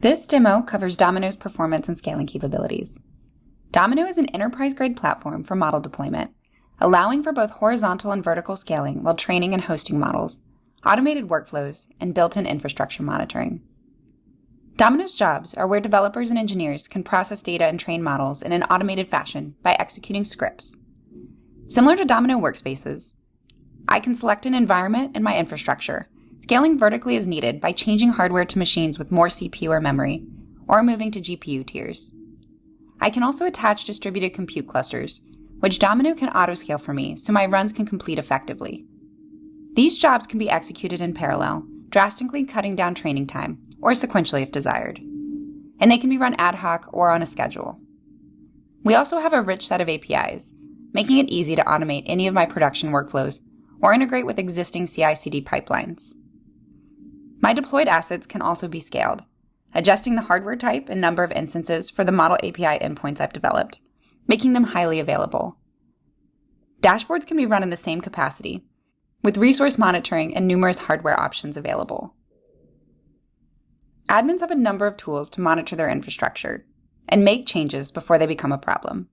This demo covers Domino's performance and scaling capabilities. Domino is an enterprise-grade platform for model deployment, allowing for both horizontal and vertical scaling while training and hosting models, automated workflows, and built-in infrastructure monitoring. Domino's jobs are where developers and engineers can process data and train models in an automated fashion by executing scripts. Similar to Domino workspaces, I can select an environment and my infrastructure, scaling vertically as needed by changing hardware to machines with more CPU or memory, or moving to GPU tiers. I can also attach distributed compute clusters, which Domino can auto-scale for me so my runs can complete effectively. These jobs can be executed in parallel, drastically cutting down training time, or sequentially if desired. And they can be run ad hoc or on a schedule. We also have a rich set of APIs, making it easy to automate any of my production workflows or integrate with existing CI/CD pipelines. My deployed assets can also be scaled, adjusting the hardware type and number of instances for the model API endpoints I've developed, making them highly available. Dashboards can be run in the same capacity, with resource monitoring and numerous hardware options available. Admins have a number of tools to monitor their infrastructure and make changes before they become a problem.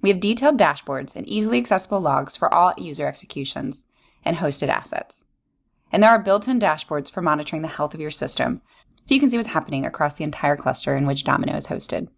We have detailed dashboards and easily accessible logs for all user executions and hosted assets. And there are built-in dashboards for monitoring the health of your system, so you can see what's happening across the entire cluster in which Domino is hosted.